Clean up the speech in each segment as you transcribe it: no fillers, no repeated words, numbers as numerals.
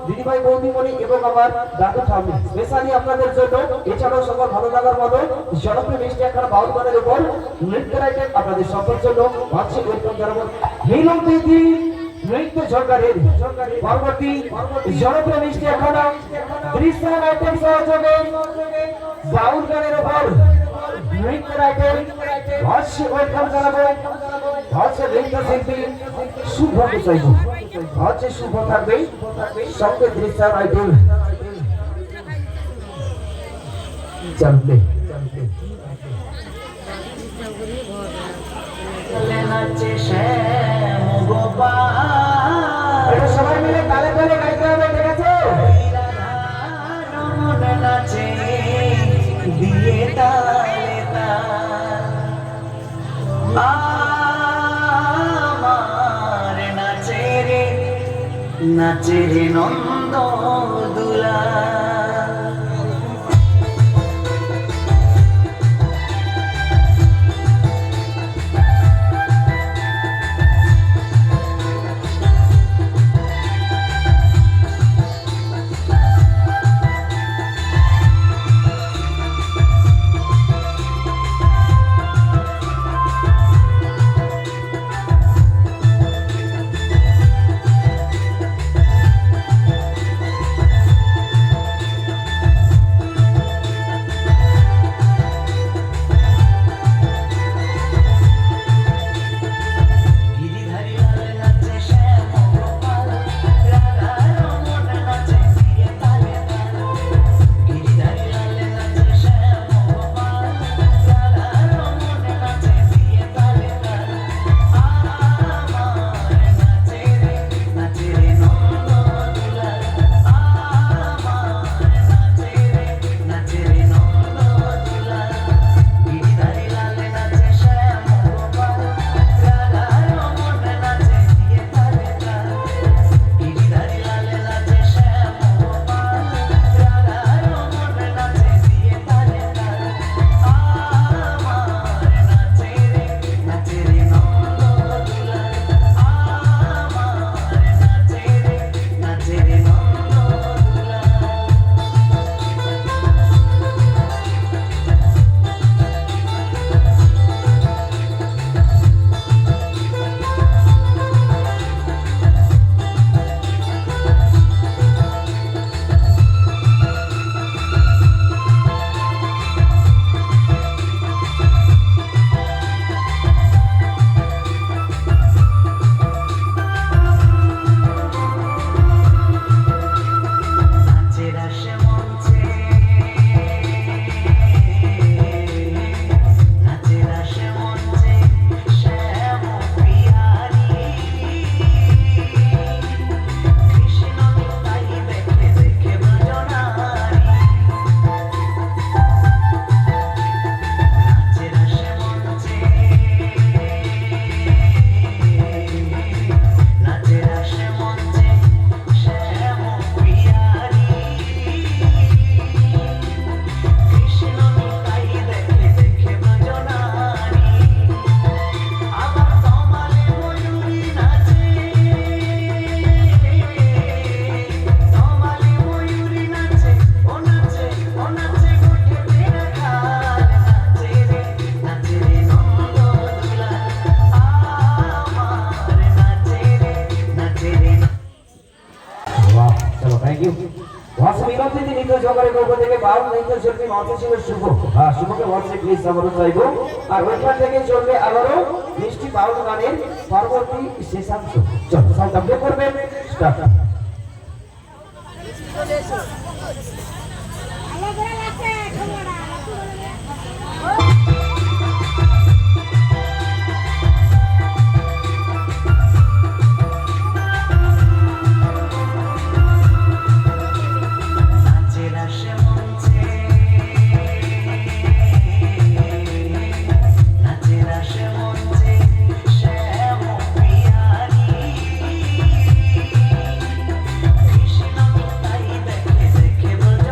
দিদিভাই বৌদিমণি এবং আমার দাদু ঠাম্মি স্পেশালি আপনাদের জন্য এছাড়াও সকল ভালো লাগার মতো জনপ্রিয় মিষ্টি একখানা বাউল গানের উপর নৃত্যের আইটেম আপনাদের সকলের জন্য ভাবছি ওয়েলকাম জানাবো মিলন দিদি নৃত্য সরকারের পরবর্তী জনপ্রিয় মিষ্টি একখানা দৃশ্যের আইটেম সহযোগে বাউল গানের উপর নৃত্যের আইটেম ভাবছি ওয়েলকাম জানাবো ভাবছে নৃত্য শিল্পী শুভ চাইব ভাবছে শুভ থাকবে সঙ্গে দৃশ্যের আইটেম চলবে সবাই মিলে তালে তালে গাইতে হবে ঠিক আছে নাচে দিয়ে তালে আমার নাচে রে নন্দ দুলা শুভকে হোয়াটসঅ্যাপ প্লিজ আবারও চাইব আর ওইখান থেকে চলবে আবারও মিষ্টি বাউল গানের পরবর্তী শেষাংশ চল সব কমপ্লিট করবেন স্টার্ট কৃষ্ণ তাই দেখে দেখে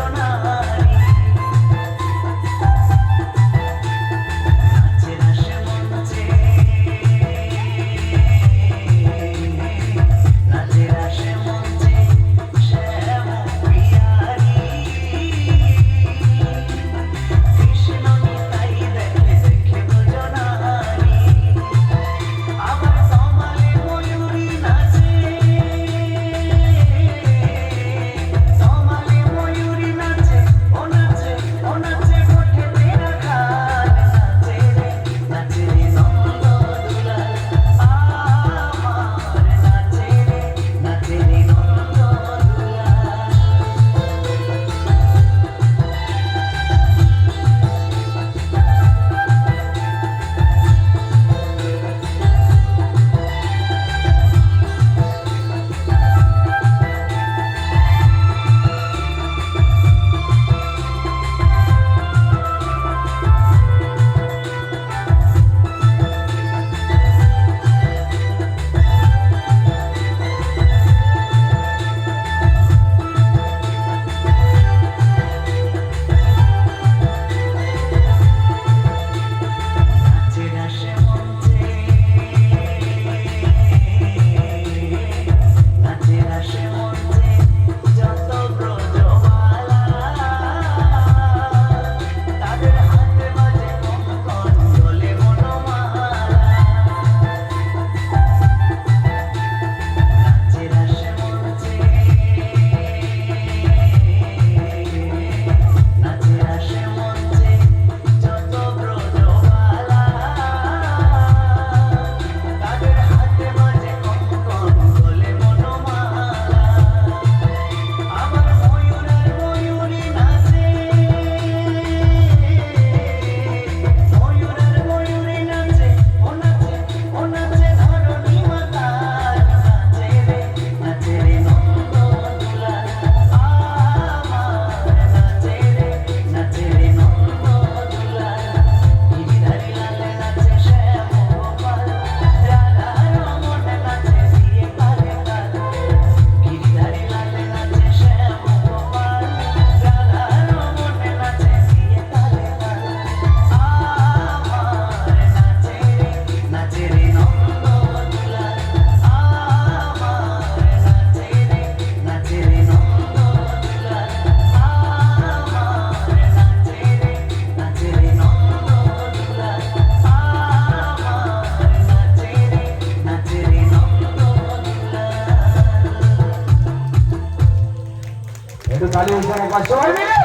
একটু তালি হয়েছে একবার সবাই মিলে।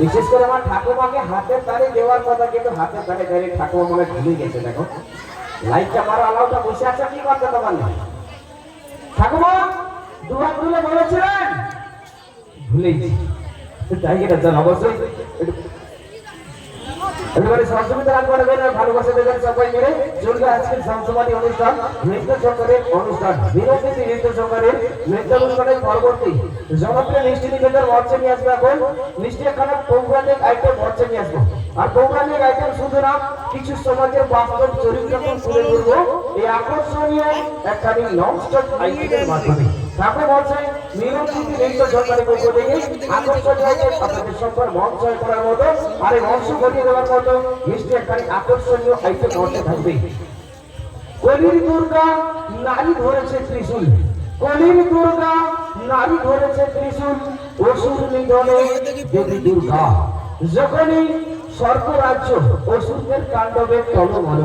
বিশেষ করে আমার ঠাকুমাকে হাতের তালি দেওয়ার কথা, কিন্তু হাতের তালি ডাইরেক্ট ঠাকুমা মনে ভুলে গেছে। দেখো লাইটটা মারা আলাউটা বসে আছে, কি করতে পারলে ঠাকুমা দুহাত তুলে বলেছিলেন, ভুলেছি। তাই এটা জান অবশ্যই একেবারে সহযোগিতা রাখবেন, ভালোবাসা দেবেন সবাই মিলে। চলবে আজকের সংসমানী অনুষ্ঠান, নৃত্য সংঘের অনুষ্ঠান, বিনোদিনী নৃত্য সংঘের নৃত্য অনুষ্ঠানের পরবর্তী জনপ্রিয় মিষ্টি নিবেদন মঞ্চে নিয়ে আসবে। এখন মিষ্টি একখানা পৌরাণিক আইটেম মঞ্চে নিয়ে আসবো। আর পৌরাণিক আইটেম শুধু না, কিছু সমাজের বাস্তব চরিত্রকে তুলে ধরবো এই আকর্ষণীয় একখানি নন-স্টপ আইটেমের মাধ্যমে। ঠাকুর মঞ্চে বিনোদিনী নৃত্য সংঘের পক্ষ থেকে আকর্ষণীয় আইটেম আপনাদের সবার মন জয় করার মতো আর এই মঞ্চ ঘটিয়ে দেওয়ার মতো মিষ্টি একখানি আকর্ষণীয় আইটেম মঞ্চে থাকবে। কলির দুর্গা নারী ধরেছে ত্রিশূল, কলির দুর্গা নারী ধরেছে ত্রিশূল, অসুর নিধনে দেবী দুর্গা। যখনই স্বর্গ রাজ্য অসুরদের তাণ্ডবে টলমল,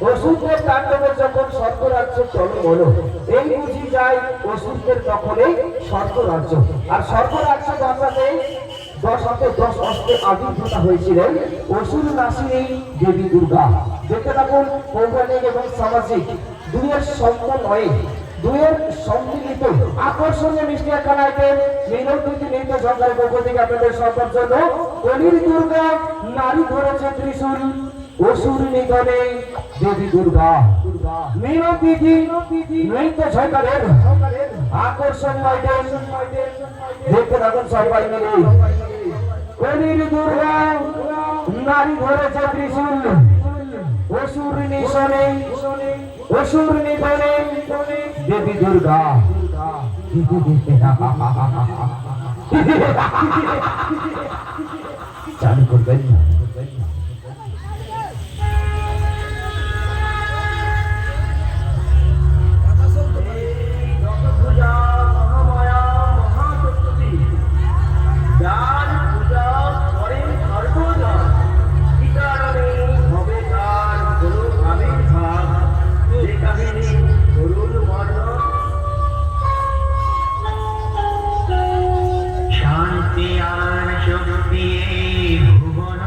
অসুরদের তাণ্ডবে যখন স্বর্গ রাজ্য টলমল, এই বুঝি যায় অসুরদের দখলে স্বর্গ রাজ্য। আর স্বর্গ রাজ্য বাঁচাতে 10 হাতে 10 অস্ত্রে আবির্ভূত হয়েছিলেন অসুর নাসিনী দেবী দুর্গা। দেখতে থাকুন পৌরাণিক এবং সামাজিক দুইয়ের সমন্বয়ে, দুইয়ের সম্মিলিত আকর্ষণীয় মিষ্টি একখানা আইটেম বিনোদিনী নৃত্য সংঘের পক্ষ থেকে আপনাদের সবার জন্য। কলির দুর্গা নারী ধরেছে ত্রিশূল, অসুর নিধনে দেবী দুর্গা। বিনোদিনী নৃত্য সংঘের আকর্ষণীয় আইটেম দেখতে থাকুন সবাই মিলে। কলির দুর্গা নারী ধরেছে ত্রিশূল, অসুর নিধনে, অসুর নিধনে দেবী দুর্গা। চালু করবেন না। শান্তি আর শক্তি ভুবন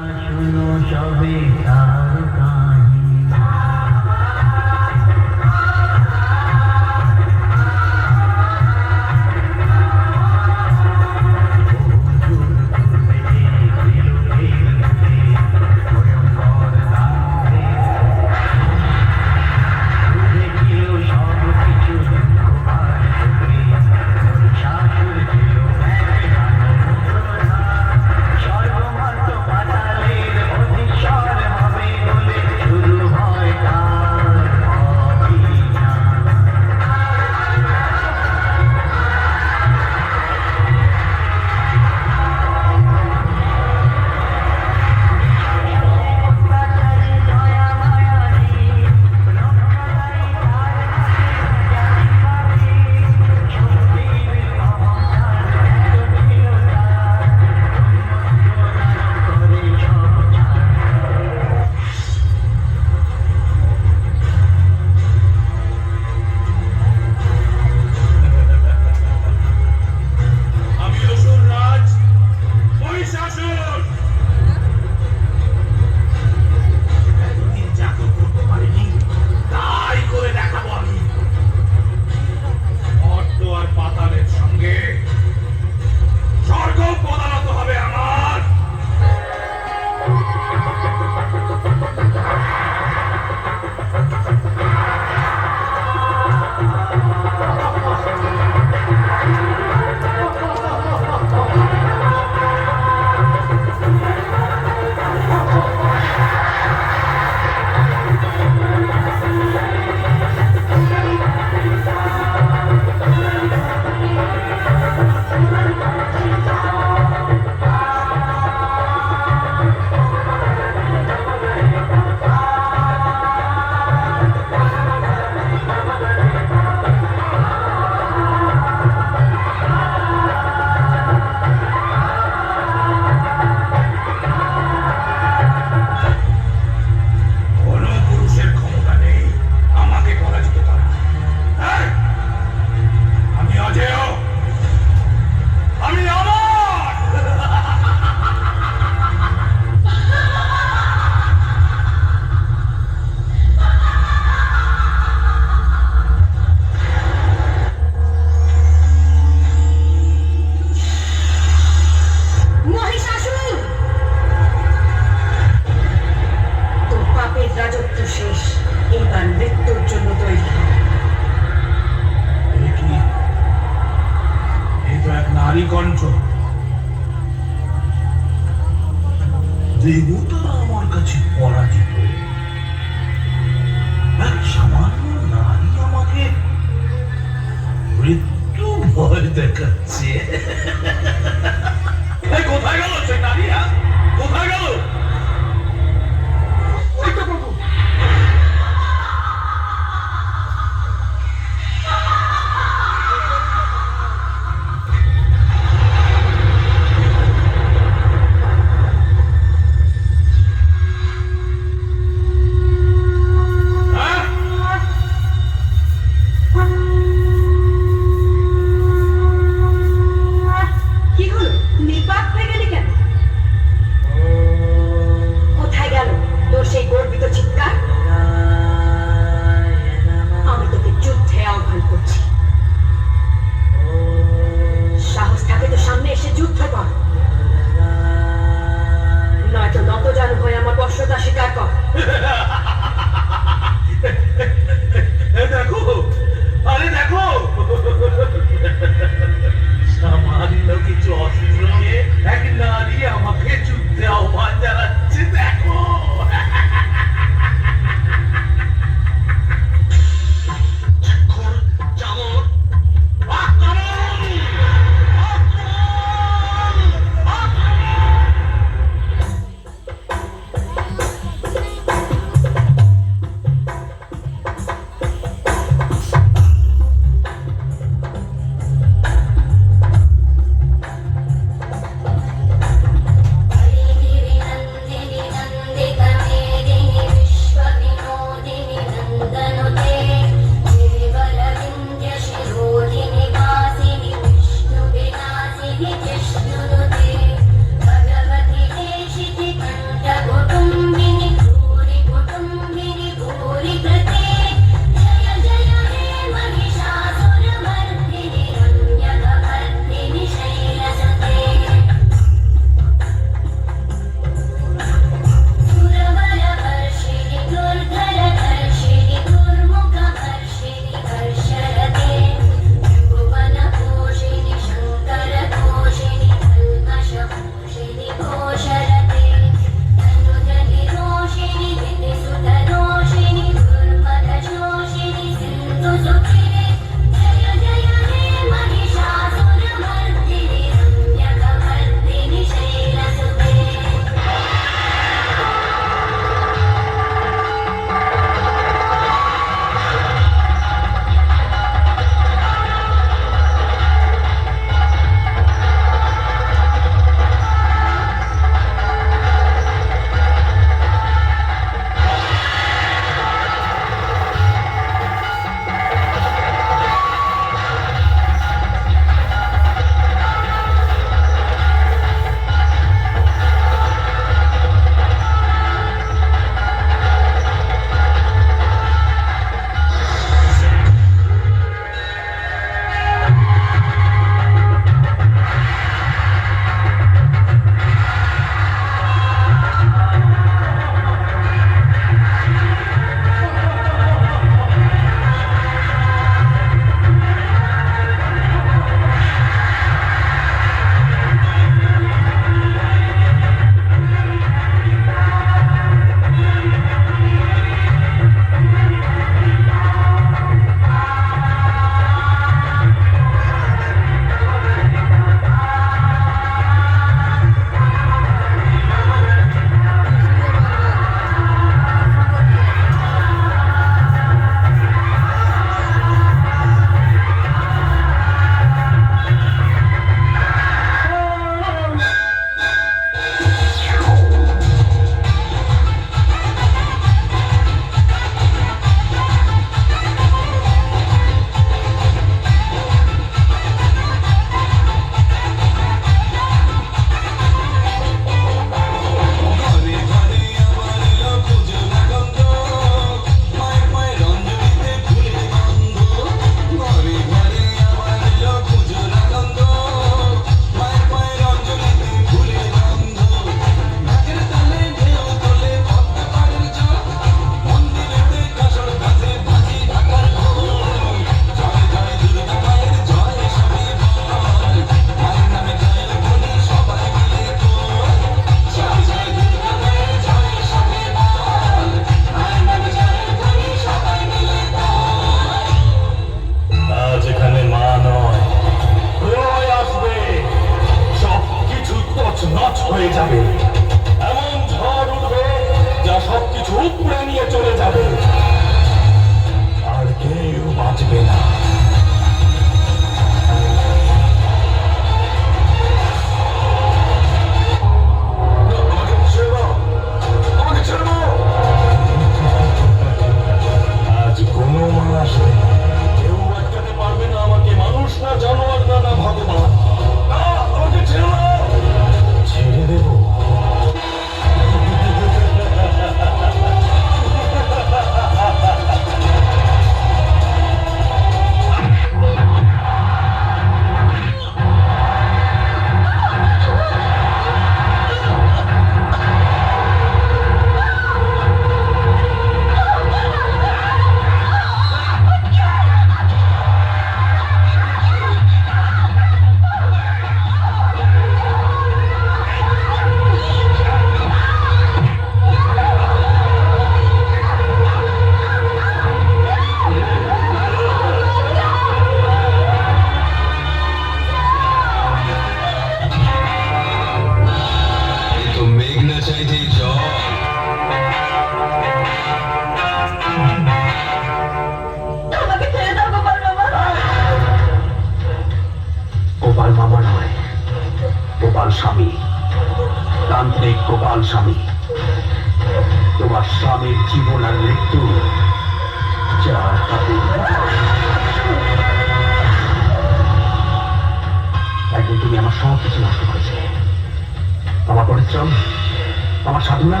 না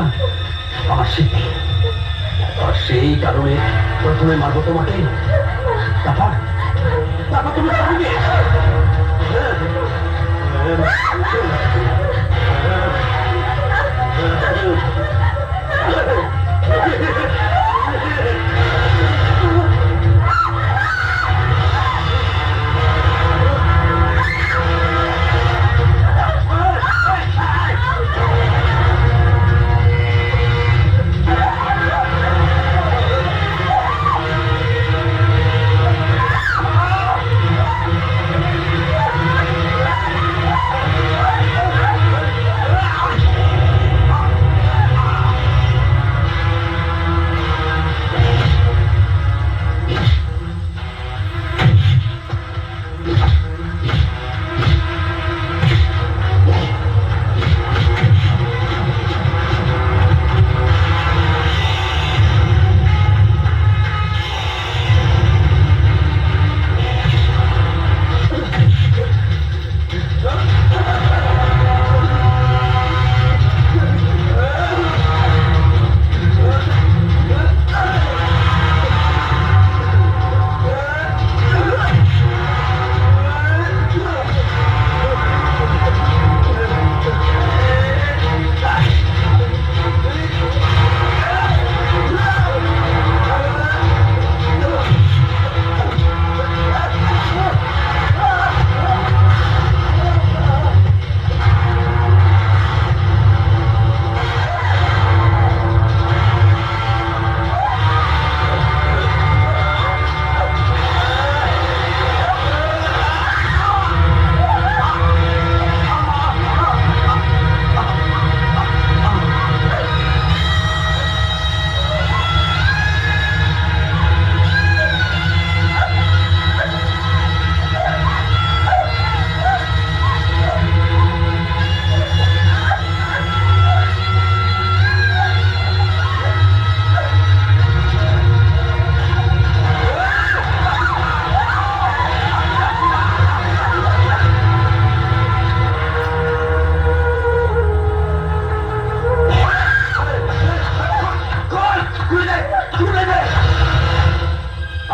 আমার সিদ্ধি। আর সেই কারণে প্রথমে মারবো তোমাকে, তারপর তারপর তুমি স্বামীকে।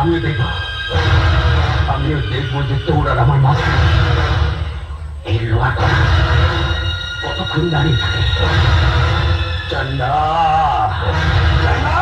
আমিও দেখবো, আমিও দেখবো যে তোর আর আমার মাঝে এই লোহার করা কতক্ষণ দাঁড়িয়ে থাকে। চন্ডা চন্ডা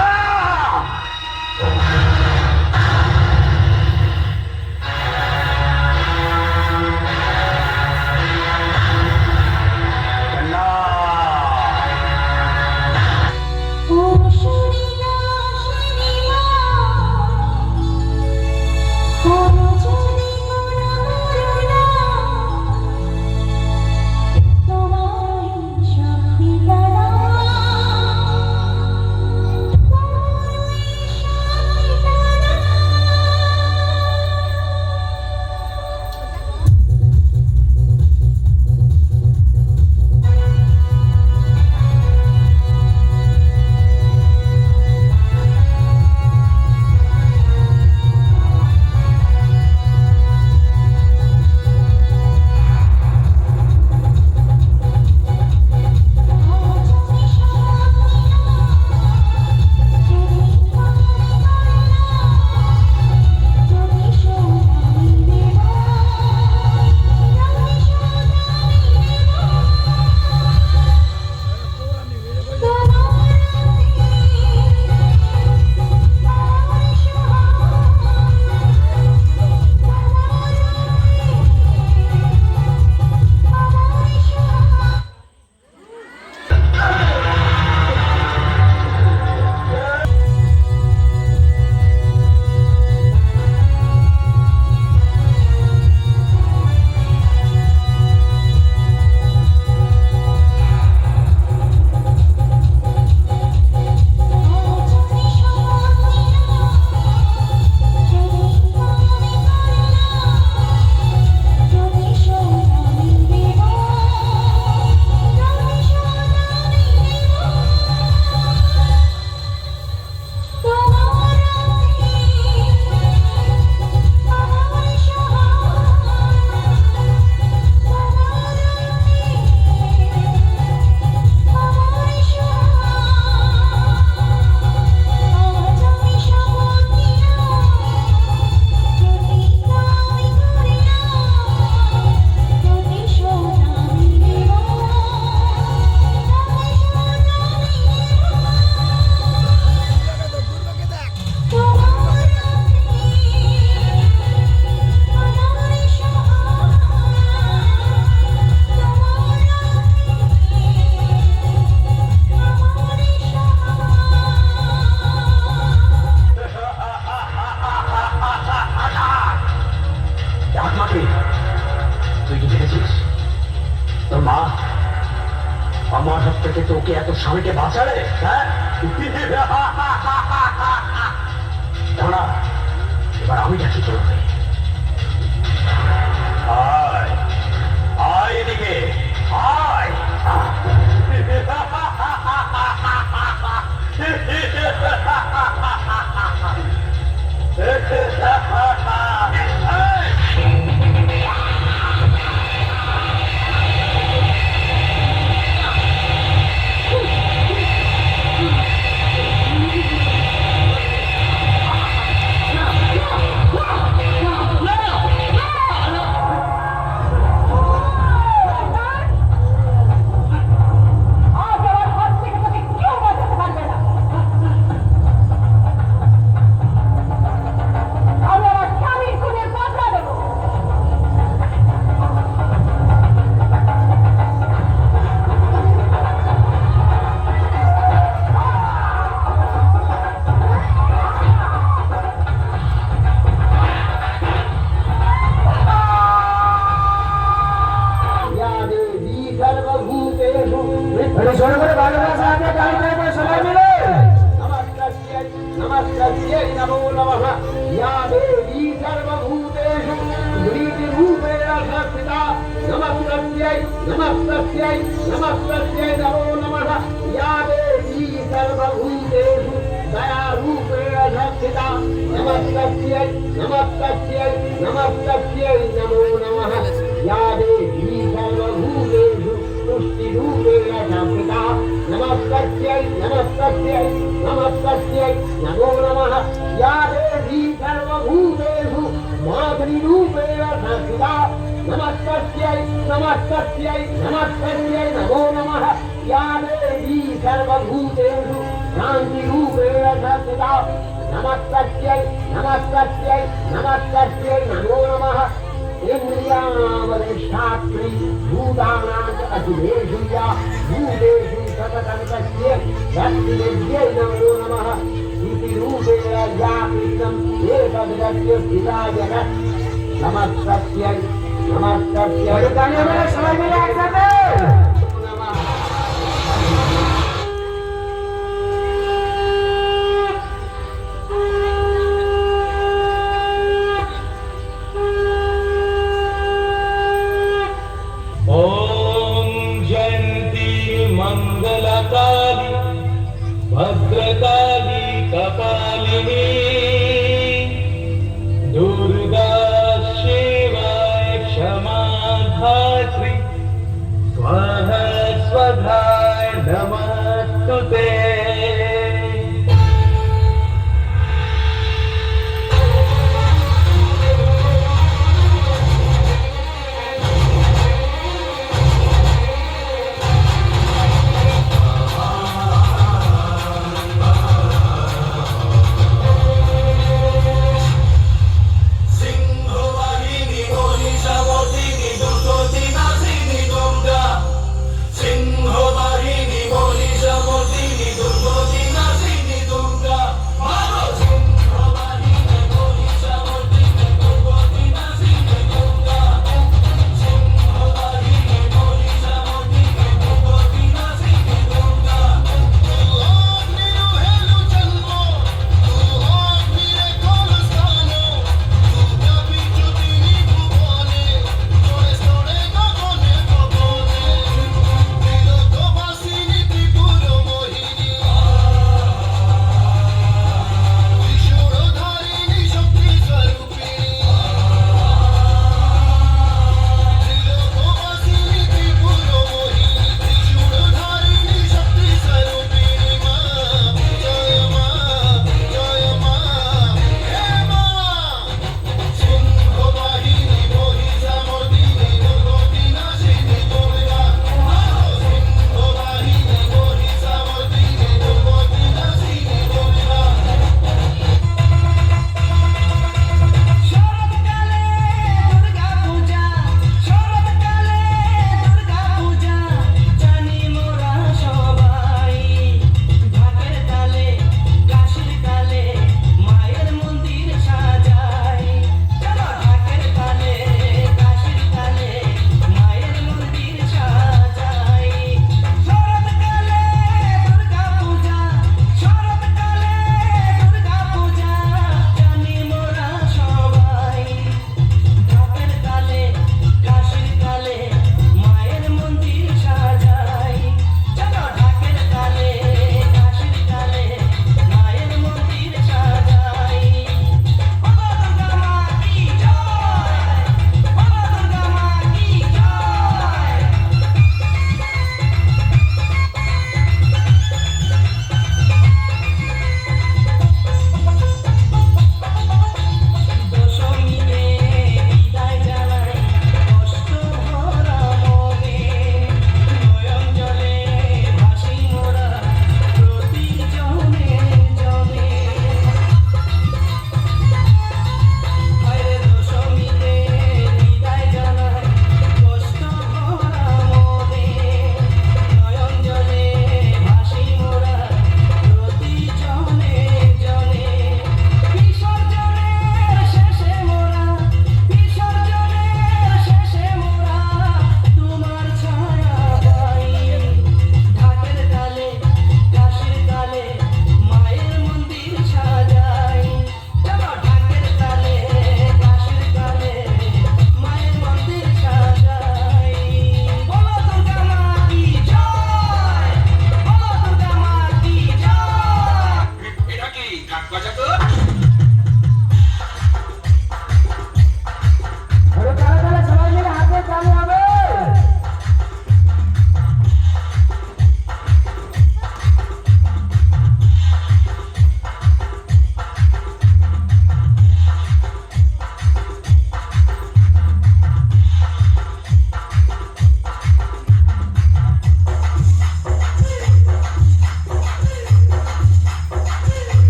তোমার থেকে তোকে এত স্বামীকে বাঁচালে, হ্যাঁ? দাঁড়া, এবার আমি ডাকি তোকে। আয় আয় এদিকে, আয়। আজ আমার হাত থেকে তোকে কেউ বাঁচাতে পারবে না। আমি আমার স্বামীর খুনের বদলা দেব। अरे जोर করে ভালোবাসা আপনি গাড়ি করে সবাই মিলে नमस्तस्यै नमो नमः या देवी सर्वभूतेषु प्रीतिरूपेण संस्थिता नमस्तस्यै नमस्तस्यै नमस्तस्यै नमो नमः या देवी सर्वभूतेषु दयारूपेण संस्थिता नमस्तस्यै नमस्तस्यै नमस्तस्यै नमो नमः या देवी सर्वभूतेषु पुष्टिरूपेण संस्थिता नमस्तस्यै नमस्तस्यै नमस्तस्यै नमो नमः या देवी सर्वभूतेषु मातृरूपेण संस्थिता नमस्तस्यै नमस्तस्यै नमस्तस्यै नमो नमः या देवी सर्वभूतेषु शान्तिरूपेण संस्थिता नमस्तस्यै नमस्तस्यै नमस्तस्यै नमो नमः इन्द्रियावरिष्ठात्रि भूतानां च अखिलेषु या भूतेषु सततं तस्यै भक्तिविद्यै नमो नमः इति रूपेण या कृष्णम् एतद्गस्य पिता जगत् नमस्तस्यै नमस्तस्यै গাড়ি আমরা সবাই মিলে একসাথে नमः ॐ जयन्ती मङ्गलकाली भद्रकाली कपालिनी दुर्गा शिवा क्षमा धात्री स्वाहा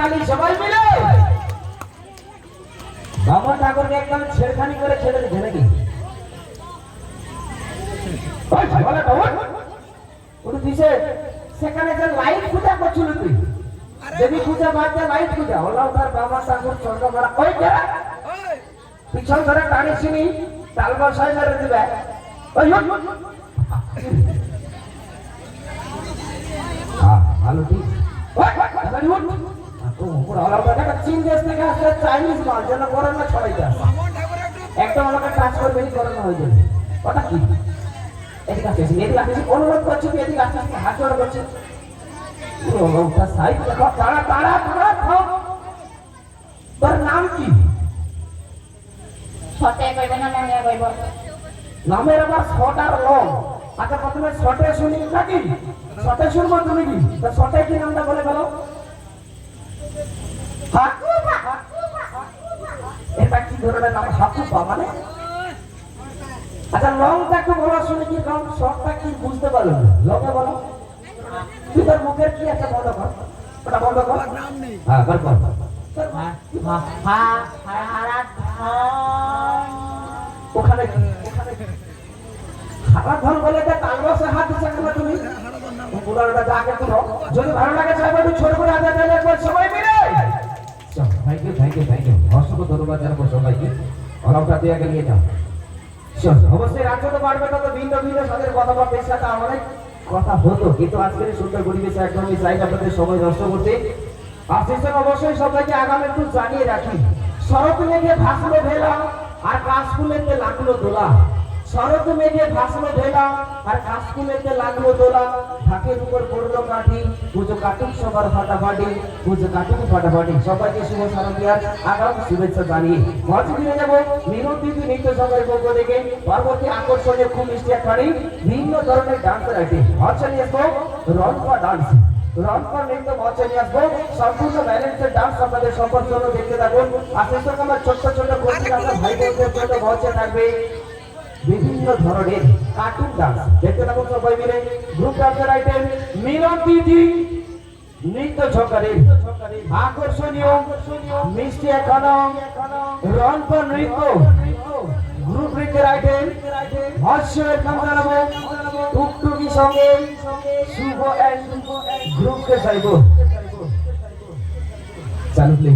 তালি সবাই মিলে বাবা ঠাকুরকে একদম ছেড়খানি করে ছেড়ে দিচ্ছে নাকি? ওই ঝামেলাটা ওটা দিছে সেখানে যে লাইট পূজা করছিল তুই দেবী পূজা বাদ লাইট পূজা হলো তার বাবা ঠাকুর চন্দ্র মারা ওই পিছন ধরে টানি চিনি তালবার সাই মেরে দিবে ওই ভালো ঠিক চীন দেশ থেকে আসছে চাইনিজ মাল যেন করোনা ছড়াইতে আসে একদম আমাকে টাচ করবে করোনা হয়ে যাবে ওটা কি এদিকে আসতেছি এদিকে আসতেছি অনুরোধ করছি এদিকে আসতেছি হাত জোড়া করছি সাইড দেখো তাড়া তাড়া তাড়া থাম তোর নাম কি ছটে কইব না লঙ্গে কইব নামের আবার শর্ট আর লং আচ্ছা প্রথমে শর্টে শুনি নাকি শর্টে শুনবো তুমি কি তা শর্টে কি নামটা বলে বলো হাকুবা এটা কি ধরনের নাম হাকুবা মানে আচ্ছা লংটা একটু বলো শুনি কি লং শর্টটা কি বুঝতে পারলো লংটা বলো তুই তোর মুখের কি আছে বন্ধ কর ওটা বন্ধ কর হ্যাঁ কর কর ওখানে খারাপ ধন বলে কালবাসে হাত দিচ্ছে কেন তুমি পুরানোটা যাকে তুলো যদি ভালো লাগে চাইবে একটু ছোট করে আদায় তাহলে একবার সবাই মিলে থ্যাংক ইউ অসংখ্য ধন্যবাদ জানাবো সবাইকে অলপটা দিয়ে আগে নিয়ে যাও অবশ্যই রাজ্য তো বাড়বে তত ভিন্ন ভিন্ন সাথে কথাবার্তার সাথে অনেক কথা হতো কিন্তু আজকের এই সুন্দর পরিবেশে একদমই চাই আপনাদের সময় নষ্ট করতে আর শেষে অবশ্যই সবাইকে আগামী একটু জানিয়ে রাখি শরৎ মেঘে ভাসলো ভেলা আর কাশফুলেতে লাগলো দোলা শরৎ মেঘে ভাসলো ভেলা আর কাশফুলেতে লাগলো দোলা ঢাকের উপর পড়লো কাঠি পুজো কাটুক সবার ফাটাফাটি পুজো কাটুক ফাটাফাটি সবাইকে শুভ শারদীয়ার আগাম শুভেচ্ছা জানিয়ে মঞ্চ ফিরে যাবো মিনতি নৃত্য সঙ্গের পক্ষ থেকে পরবর্তী আকর্ষণীয় খুব মিষ্টি একখানি ভিন্ন ধরনের ডান্সের আইটেম মঞ্চ নিয়ে আসবো রনপা ডান্স রনপা নৃত্য মঞ্চ নিয়ে আসবো সম্পূর্ণ ব্যালেন্সের ডান্স আপনাদের সবার জন্য দেখতে থাকুন আর শেষ থেকে আমার ছোট্ট ছোট্ট কোচিং আপনার ভাই বোনদের জন্য মঞ্চে থাকবে বিভিন্ন ধরনের কার্টুন ডান্স দেখতে থাকুন সবাই মিলে গ্রুপ ডান্সের আইটেম মিলন দিদি নৃত্য ঝঙ্কারের আকর্ষণীয় মিষ্টি এখানো রনপা নৃত্য গ্রুপ নৃত্যের আইটেম হাস্যের নাম জানাবো টুকটুকি সঙ্গে শুভ এন্ড গ্রুপকে চাইব চালু প্লে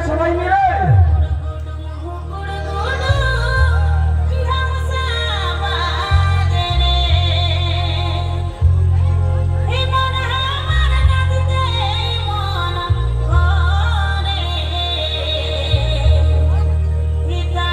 সবাই মিলে Kita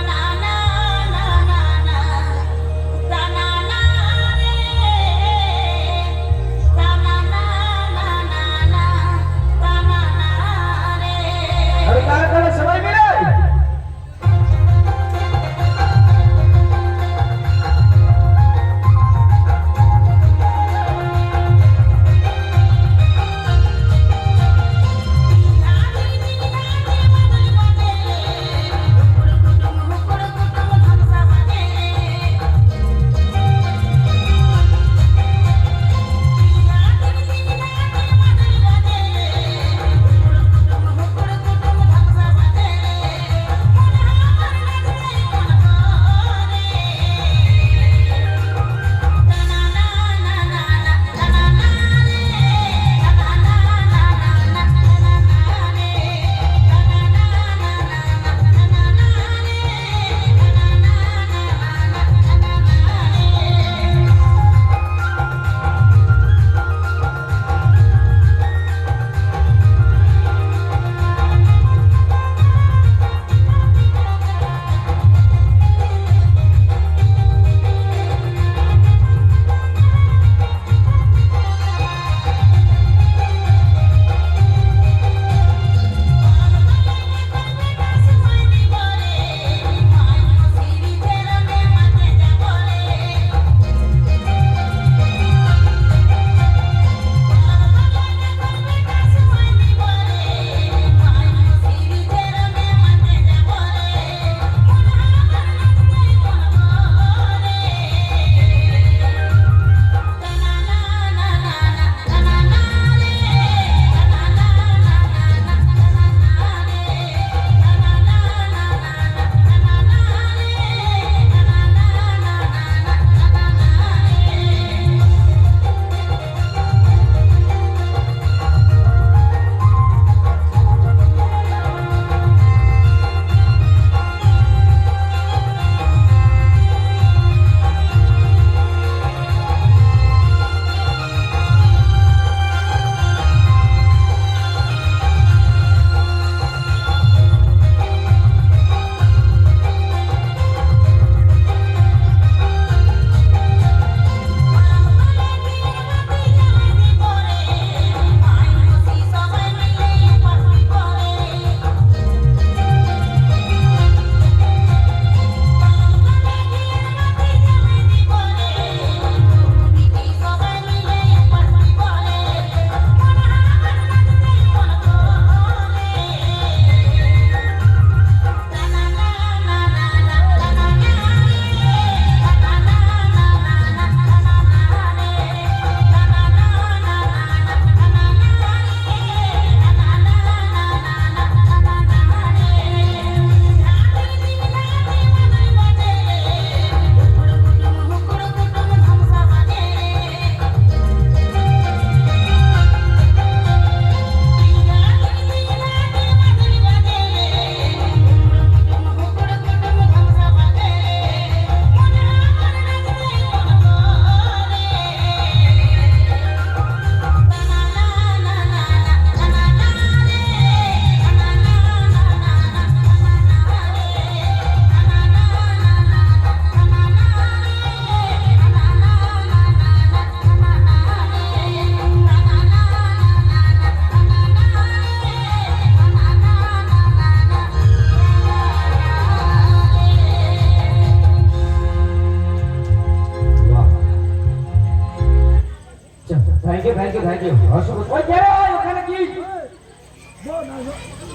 থ্যাংক ইউ অসংখ্য ওই কে রে ওখানে কি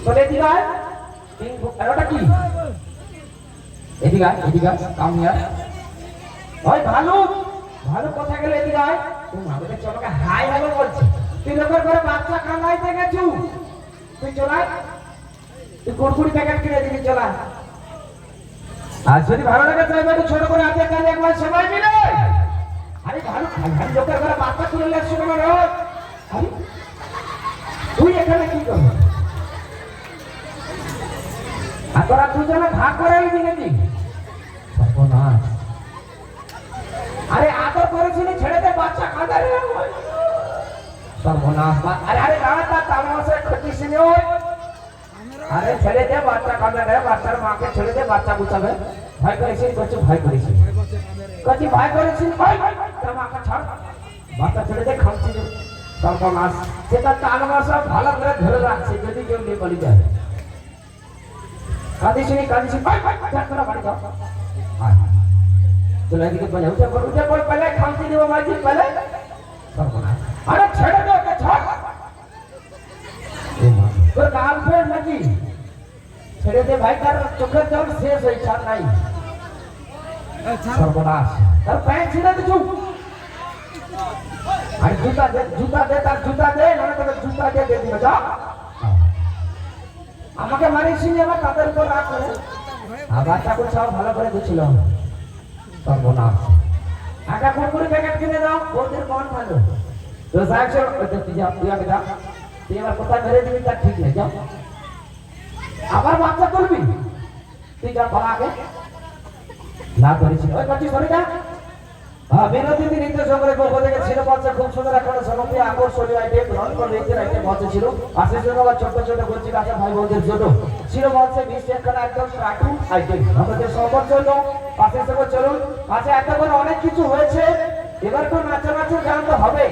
বলে দিগা ওটা কি এদিকে কাম হিয়ার ওই ভালো ভালো কথা গেলে এদিকে আয় তুই আমাকে চলকে হাই হ্যালো বলছি তুই লোকের ঘরে বাচ্চা খাওয়াইতে গেছু তুই চলা তুই কুড়কুড়ি প্যাকেট কিনে দিবি চলা আর যদি ভালো লাগে তাহলে একটু ছোট করে হাতে কালে একবার সবাই মিলে আরে ভালো খাই লোকের ঘরে বাচ্চা তুলে নিয়ে আসছো কেন রোজ আরে তুই এখানে কি করবি আর তোরা দুজনে ভাগ করে দিকে দিক সর্বনাশ আরে আদর করেছিলি ছেড়ে দে বাচ্চা খাদা রে সর্বনাশ আরে আরে দাঁড়া তামাশা করছিস নি ওই আরে ছেড়ে দে বাচ্চা খাদা রে বাচ্চার মাকে ছেড়ে দে বাচ্চা গুছাবে ভয় করেছিস কচ্ছু ভয় করেছিস কচ্ছি ভয় করেছিস ভাই তোর মাকে ছাড় বাচ্চা ছেড়ে দে খাচ্ছি সর্বনাশ সেটা তামাশা ভালো করে ধরে রাখছে যদি কেউ নিয়ে বলি যায় কাঁদিস ভাই চার করে বাড়ি যাও চলে এদিকে বলে উঠে পড় পেলে খামতি দিব মাঝি পেলে সর্বনাশ আরে ছেড়ে দে ওকে ছাড় তোর গার্লফ্রেন্ড নাকি ছেড়ে দে ভাই তার চোখের জল শেষ হয়ে ছাড় নাই সর্বনাশ তার প্যান্ট ছিঁড়ে দিছু আরে জুতা দে তার জুতা দে না তোকে জুতা দিয়ে দিয়ে দিবে যা আমাকে মারিসনি আমার তাদের উপর রাগ করে বাচ্চা গুছাও ভালো করে গুছিল সর্বনাশ একটা কুরকুরি প্যাকেট কিনে দাও ওদের মন ভালো তো সাহেব তুই যা তুই আগে যা তুই আমার কোথায় মেরে দিবি তার ঠিক নেই যাও আবার বাচ্চা করবি তুই যা বলা আগে না করেছিল ওই করছি সরে যা বিনোদী নির্দেশ করে পক্ষ থেকে ছিল বাচ্চা খুব সুন্দর একটা সনপ্রিয় আকর্ষণীয় আইটেম রন করে রেখে আইটেম বাচ্চা ছিল পাশের জন্য আবার ছোট ছোট করছি কাছে ভাই বোনদের জন্য ছিল বাচ্চা 20 টাকা একদম কার্টুন আইটেম আমাদের সবার জন্য পাশে সঙ্গে চলুন পাশে একটা করে অনেক কিছু হয়েছে এবার তো নাচানাচি গান তো হবে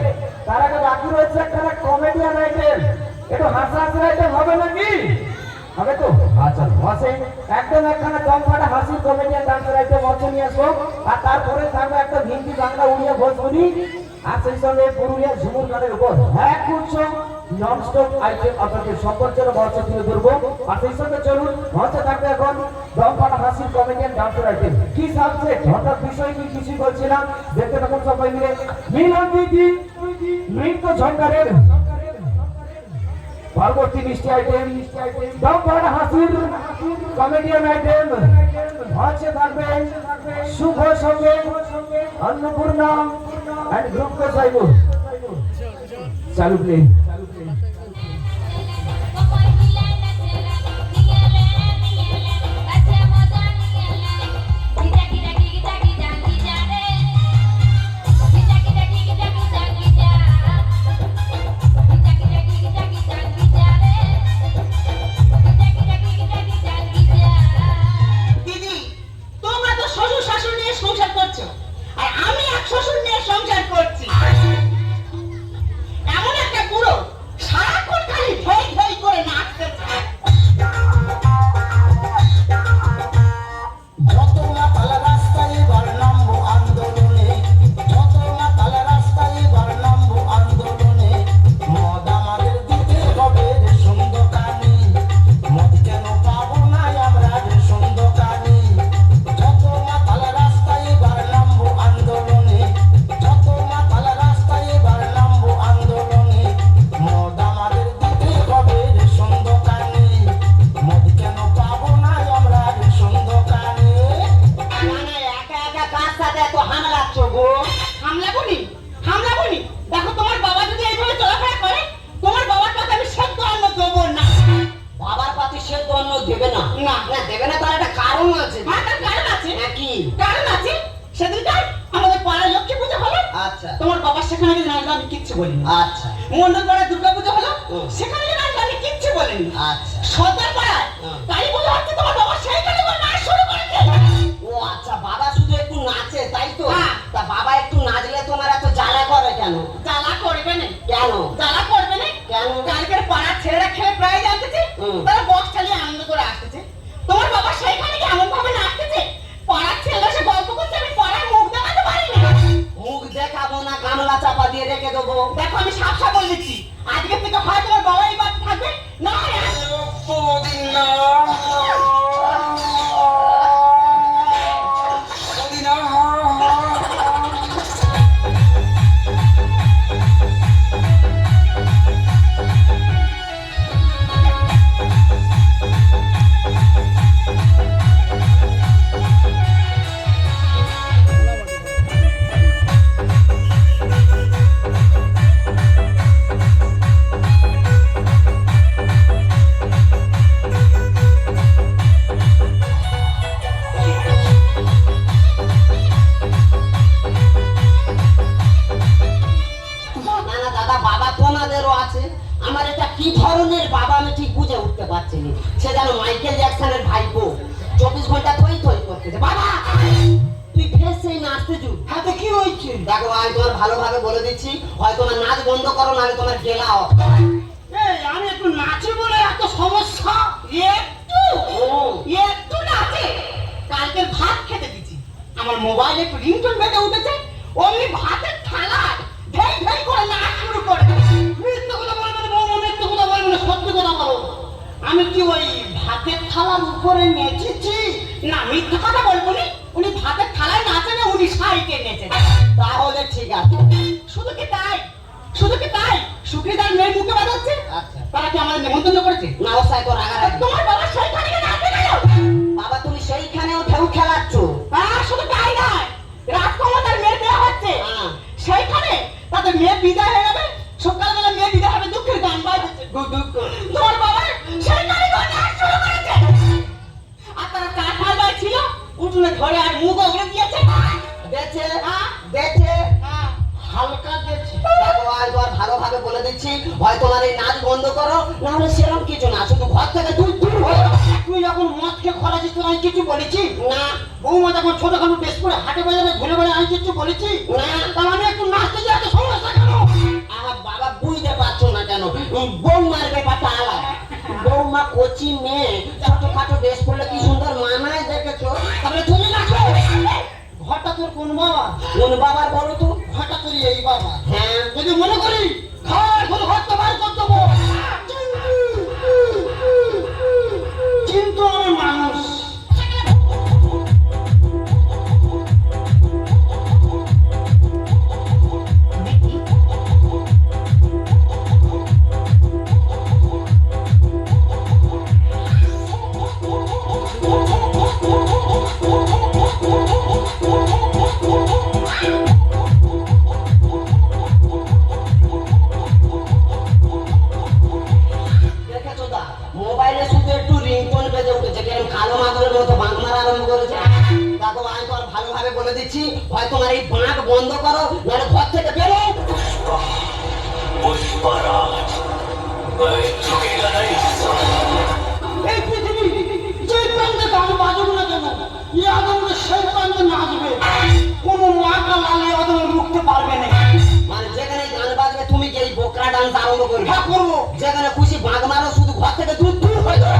তার আগে বাকি রয়েছে একটা কমেডিয়ান আইটেম একটু হাসাহাসির আইটেম হবে নাকি হবে তো আচ্ছা বসে একদম একখানা দম ফাটা হাসি কমেডিয়ান ডান্সার আইটেম মঞ্চে নিয়ে আসবো আর তারপরে থাকবে একটা হিন্দি বাংলা উড়িয়া ভোজপুরি আর সেই সঙ্গে পুরুলিয়া ঝুমুর গানের উপর এক উৎস নন স্টপ আইটেম আপনাদের সকল জন্য মঞ্চে তুলে ধরবো আর সেই সঙ্গে চলুন মঞ্চে থাকবে এখন দম ফাটা হাসি কমেডিয়ান ডান্সার আইটেম কি সাবজেক্ট হঠাৎ বিষয় কি কিছু বলছিলাম দেখতে তখন সবাই মিলে মিলন দিদি নৃত্য ঝঙ্কারের পরবর্তী মিষ্টি আইটেম দম ফাটা হাসির কমেডিয়ান আইটেম মঞ্চে থাকবে শুভ সঙ্গে অন্নপূর্ণা এন্ড গ্রুপ কে সাইবো চালু প্লে তোমার বাবার সেখানে গিয়ে নাচবে আমি কিচ্ছু বলিনি। আচ্ছা মন্ডলপাড়ায় দুর্গা পুজো হলো সেখানে গিয়ে নাচবে আমি কিচ্ছু বলিনি। আচ্ছা সর্দার পাড়ায় কালী পুজো হচ্ছে তোমার বাবা সেইখানে নাচ শুরু করেছে। ও আচ্ছা বাবা শুধু একটু নাচে তাই তো? তা বাবা একটু নাচলে তোমার এত জ্বালা করে কেন? জ্বালা করবে না কেন? জ্বালা করবে না কেন? কালকের পাড়ার ছেলেরা খেলে প্রায় জানতেছে তারা বক্স চালিয়ে আনন্দ করে আসতেছে, তোমার বাবা সেইখানে কি এমন ভাবে নাচতেছে পাড়ার ছেলেরা সে গল্প করছে আমি পাড়ার মুখ দেখাতে পারি না। মুখ দেখাবো না গামলা চাপা দিয়ে রেখে দেবো। দেখো আমি সাপ সাপ বলে দিচ্ছি, আজকে থেকে হয় তোমার বাবা এই বাড়ি থাকবে না হয় আর। না না দাদা, বাবা তোমাদেরও আছে। আমার এটা কি ধরনের বাবা আমি ঠিক বুঝে উঠতে পারছি না। সে যেন মাইকেল জ্যাকসনের ভাইপো, 24 ঘন্টা থই থই করতেছে। বাবা তুই ফের সেই নাচতে যুগ, হাতে কি হয়েছে? দেখো আমি তোমার ভালোভাবে বলে দিচ্ছি, হয় তোমার নাচ বন্ধ করো, নাহলে তোমার গেলা অফ। আমি একটু নাচে বলে এত সমস্যা? একটু নাচে? কালকে ভাত খেতে দিচ্ছি, আমার মোবাইলে একটু রিংটোন বেজে উঠেছে, অমনি ভাতের থালায় ঢেই ঢেই করে নাচ শুরু করে। মিথ্যে কথা বলবে না বৌমা, মিথ্যে কথা বলবে না, সত্যি কথা বলো। আমি কি ওই ভাতের থালার উপরে নেচেছি? না মিথ্যে কথা বলবো নি, উনি ভাতের থালায় নাচে না, উনি সাইডে নেচে। তাহলে ঠিক আছে। শুধু কি তাই, শুধু কি তাই, সুখীদার মেয়ের মুখে বাজাচ্ছে। আচ্ছা, তারা কি আমাদের নিমন্ত্রণ করেছে? না ও সাই তো রাগারাগি। তোমার বাবা সেইখানে নাচতে গেল। বাবা তুমি সেইখানেও ঢেউ খেলাচ্ছ। হ্যাঁ শুধু তাই নয়, রাজকুমার মেয়ের বিয়ে হচ্ছে, সেইখানে তাদের মেয়ে বিদায় হয়ে যাবে, সকালবেলা মেয়ে বিদায় হবে, দুঃখের গান বাজছে। তোমার বাবা সেইখানে নাচ শুরু করেছে। আর তারা চার ভাই ছিল, উঠোনে ধরে আর মুখ ওগড়ে দিয়েছে। দেখছে দেখছে হালকা দেখছে। দেখো আর ভালোভাবে বলে দিচ্ছি, হয় তোমার এই নাচ বন্ধ করো, না হলে সেরকম কিছু না, শুধু ঘর থেকে দূর দূর হয়ে। তুই যখন মদ খেয়ে খরাছিস তোর আমি কিছু বলেছি না? বৌমা যখন ছোটখাটো বেশ করে হাটে বাজারে ঘুরে বেড়ে আমি কিছু বলেছি না? তার মানে একটু নাচতে যে এত সমস্যা কেন? আমার বাবা বুঝতে পারছো না কেন? বৌমার ব্যাপারটা আলাদা। বৌমা কচি মেয়ে, ছোটখাটো বেশ করলে কি সুন্দর মানায় দেখেছো। তাহলে তুমি নাচো। ঘরটা তোর কোন বাবা? কোন বাবার বলো তো? ঘরটা তোর এই বাবা। হ্যাঁ যদি মনে করি ঘর তো বার করতে দেবো, কিন্তু আমার মানুষ। মোবাইলে শুধু একটু রিংটোন বেজে উঠেছে, কেন কালো মাগুরের মতো বাঁক মারা আরম্ভ করেছে। দেখো আমি তো ভালোভাবে বলে দিচ্ছি, হয় তোমার এই বাঁক বন্ধ করো, নাহলে ঘর থেকে বেরো। এই পৃথিবী যে প্রান্তে গান বাজুক না কেন, এই আদমকে সেই প্রান্তে নাচবে, কোনো মাকা লালে আদম রুখতে পারবে না। মানে যেখানে গান বাজবে তুমি কি এই বোকরা ডান্স আরম্ভ করবে? হ্যাঁ করবো। যেখানে খুশি বাঁক মারো, শুধু ঘর থেকে দূর দূর হয়ে যাবে।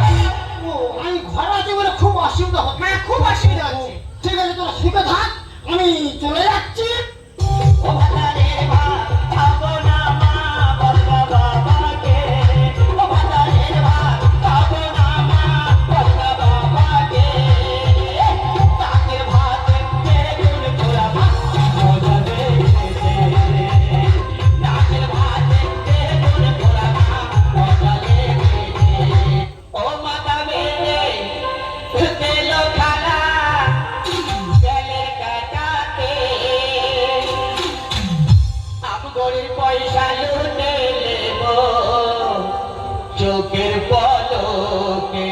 ও আমি ঘরে আছি বলে খুব অসুবিধা হচ্ছে। হ্যাঁ খুব অসুবিধা হচ্ছে। ঠিক আছে তোরা সুখে থাক, আমি চলে যাচ্ছি। চোখের পলকে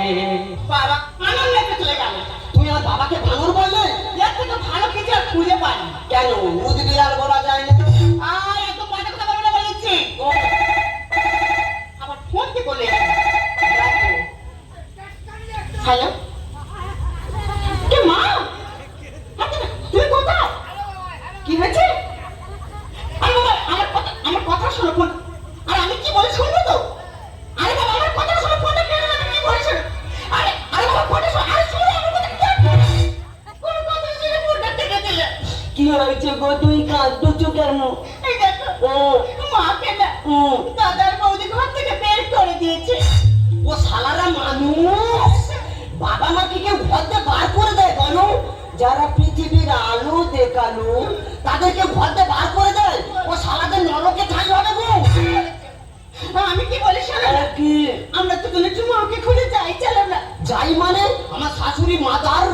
বাবা আনন্দ লেগে চলে গেল। তুমি আমার বাবাকে বানর বললে? এর থেকে ভালো কিছু আর খুঁজে পাই না। কেন উদ বিড়াল বলা যায় না? এত পাটা কথা বলে বলেছি। আমার ফোন কে বলে? হ্যালো কে মা? তুই কোথায়? কি হয়েছে? আমার কথা শোনো ফোন। আর আমি কি বলি শুনবো তো? আরে বাবা আমার কথা শোনো, ফোনটা কেন কি বলছেন? আরে বাবা ফোনটা শোনো, আরে শোনো আমার কথা কি? কোন কথা শুনে ফোনটা কেটে দিলে? কি হয়েছে গো, তুই কাঁদছো কেন? এই দেখো মাকে না দাদার বৌদি ঘর থেকে বের করে দিয়েছে। ও শালারা মানুষ, বাবা মাকে কেউ ঘর থেকে বার করে দেয় বলো? যারা পৃথিবীর আলো দেখালো তাদেরকে ঘর থেকে বার করে দেয়? ও শালাদের নরকে ঠাই হবে গো। আমি কি বলি শোনো না, কি আমরা তো কোনো মাকে খুঁজে যাই, চলো না। যাই মানে? আমার শাশুড়ি মাদার,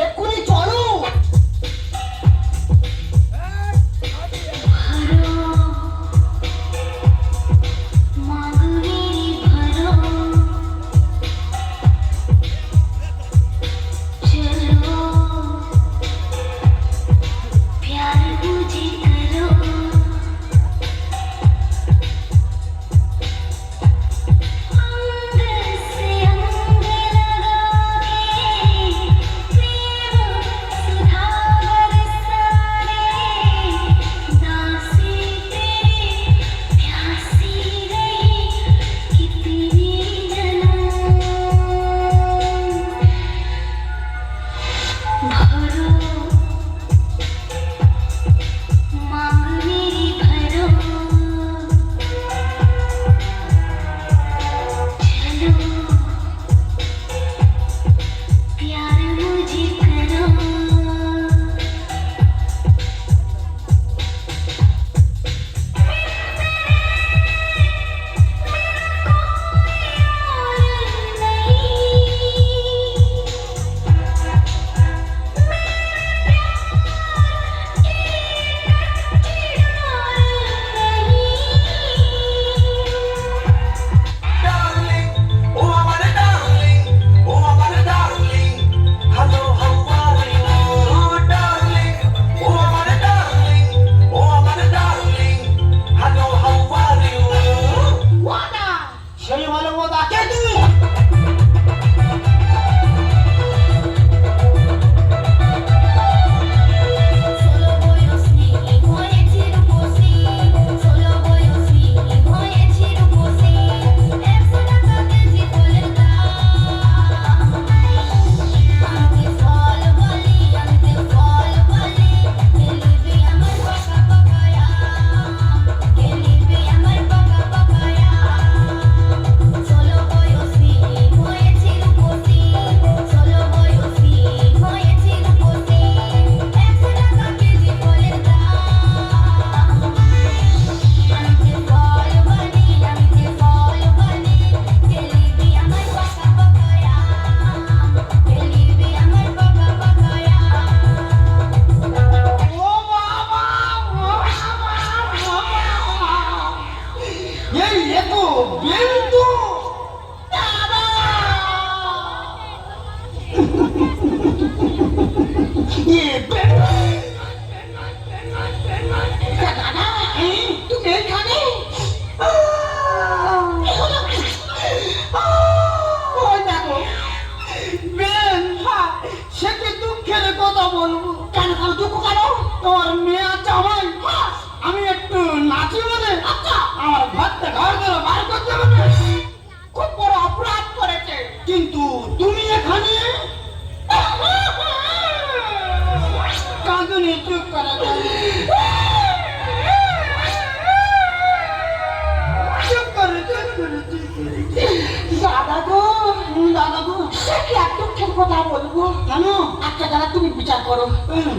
এক্ষুনি চলো।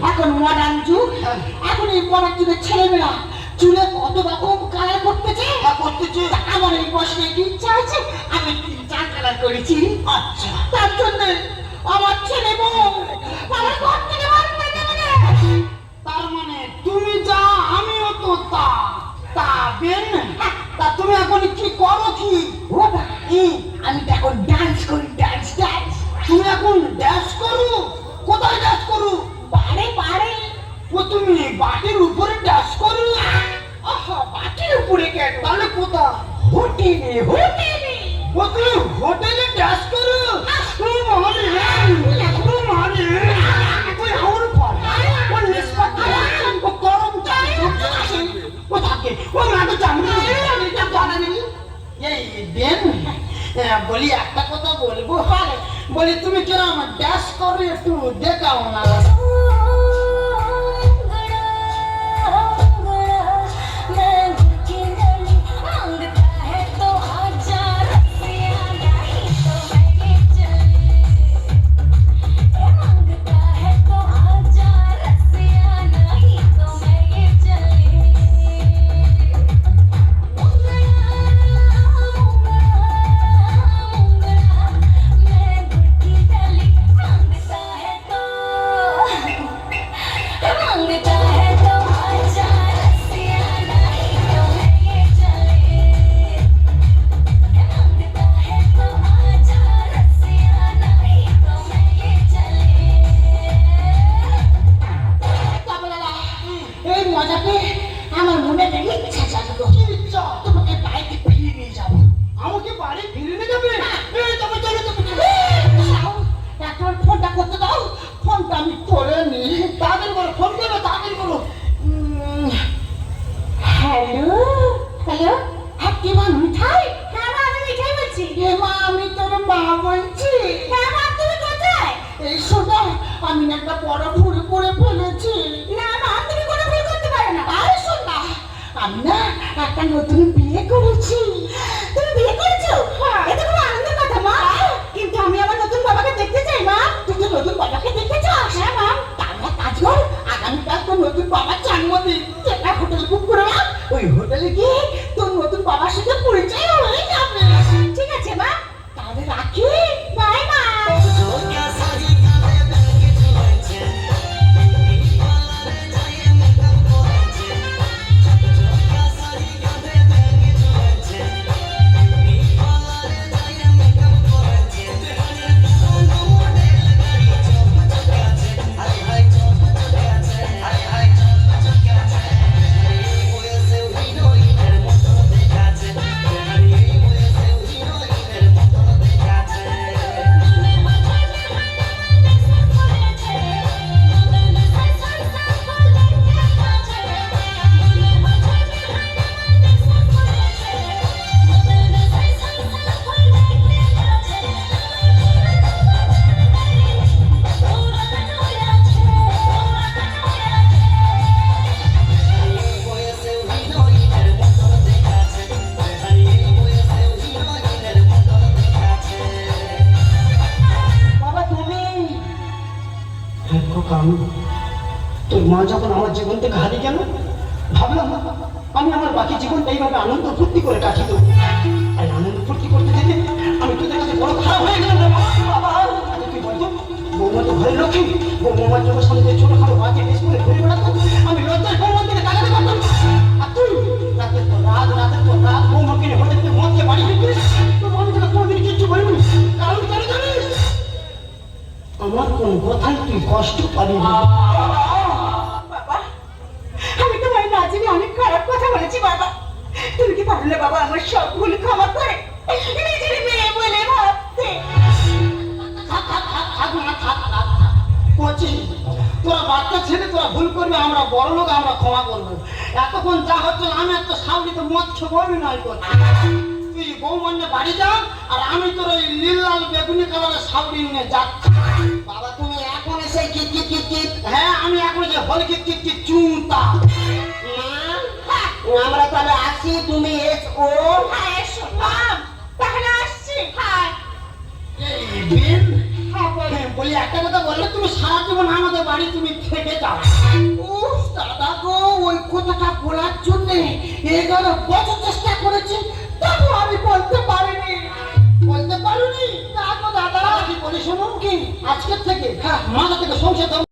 এখন মডার্ন যুগ, এখন এই মডার্ন যুগের ছেলেমেয়েরা চুলে কত রকম কালার করতেছে। আমার এই বয়সে একটু ইচ্ছা আছে, আমি 3-4 কালার করেছি। আচ্ছা, তার জন্য আমার ছেলে বউ আমার ঘর থেকে বার করে দেবে না। তার মানে তুমি যা আমিও তো তা। তা বেন, তা তুমি এখন কি করো? কি আমি তো এখন ডান্স করি, ডান্স ডান্স। তুমি এখন ড্যান্স করো? কোথায় ড্যান্স করো? পারে পারে। ও তুমি বাটির উপরে ড্যান্স করো? আহা, বাটির উপরে কেন? তাহলে কোথায়? হোটেলে হোটেলে। ও তুমি হোটেলে ড্যান্স করো? বলি একটা কথা বলবো, বলি তুমি কিরম ড্যান্স করো একটু দেখাও না। একটা নতুন বিয়ে করেছি। তুমি বিয়ে করেছো? এটা খুব আনন্দের কথা মা। কিন্তু আমি আমার নতুন বাবাকে দেখতে চাই মা। তুই তো নতুন বাবাকে দেখতে চাস? হ্যাঁ মা। তাহলে কাজ কর, আগামীকাল তোর নতুন বাবার জন্মদিন, একটা হোটেল বুক করে রাখ। ওই হোটেলে গিয়ে তোর নতুন বাবার সাথে পরিচয় হয়ে যাবে। ঠিক আছে মা, তাহলে রাখি। বাই মা। তোর মা যখন আমার জীবন থেকে হারিয়ে গেল, ভাবলাম আমি আমার বাকি জীবনটা এইভাবে আনন্দ ফুর্তি করে কাটিয়ে দেবো। আর আনন্দ ফুর্তি করতে যেতে আমি তোদের কাছে বড় খারাপ হয়ে গেলাম রে বাবা। তুই বলতো বৌমা তো ঘরের লক্ষ্মী, বৌমার চোখের সামনে ছোটখাটো বাজে বেশ করে ঘুরে বেড়াতো, আমি লজ্জায় বৌমার দিকে তাকাতে পারতাম। আর তুই রাতের পর রাত বৌমাকে নিয়ে হোটেল থেকে মদকে বাড়ি ফিরতিস। তোর আমি তোকে কোনোদিন কিচ্ছু বলিনি, কারণ কেন জানিস? আমার কোন কথাই তুই কষ্ট পাবি না। বাবা, আমি তোমায় না জেনে অনেক খারাপ কথা বলেছি বাবা। তুমি কি পারলে বাবা আমার সব ভুল ক্ষমা করে নিজের মেয়ে বলে ভাবতে? তোরা বাচ্চা ছেলে, তোরা ভুল করবে, আমরা বড় লোক, আমরা ক্ষমা করবো। এতক্ষণ যা হচ্ছে আমি একটা সাউরিতে মদ খেবো নয় করছি। তুই বৌমান্যে বাড়ি যা, আর আমি তোর ওই নীল লাল বেগুনি কালারের সাউরি নিয়ে যাচ্ছি। বাবা তুমি এখন এসে কিট কিট কিট কিট। হ্যাঁ আমি এখন যে হল কিট কিট কিট চুমতা। আমরা তাহলে আসি, তুমি এসো। হ্যাঁ এসো তাহলে আসছি। হ্যাঁ বলি একটা কথা বললে, তুমি সারা জীবন আমাদের বাড়ি তুমি থেকে যাও। উফ দাদা গো, ওই কথাটা বলার জন্য 11 বছর চেষ্টা করেছি, তবু আমি বলতে পারিনি। না গো দাদা, কি বলি শোনো, কি আজকের থেকে মাথা থেকে সংসার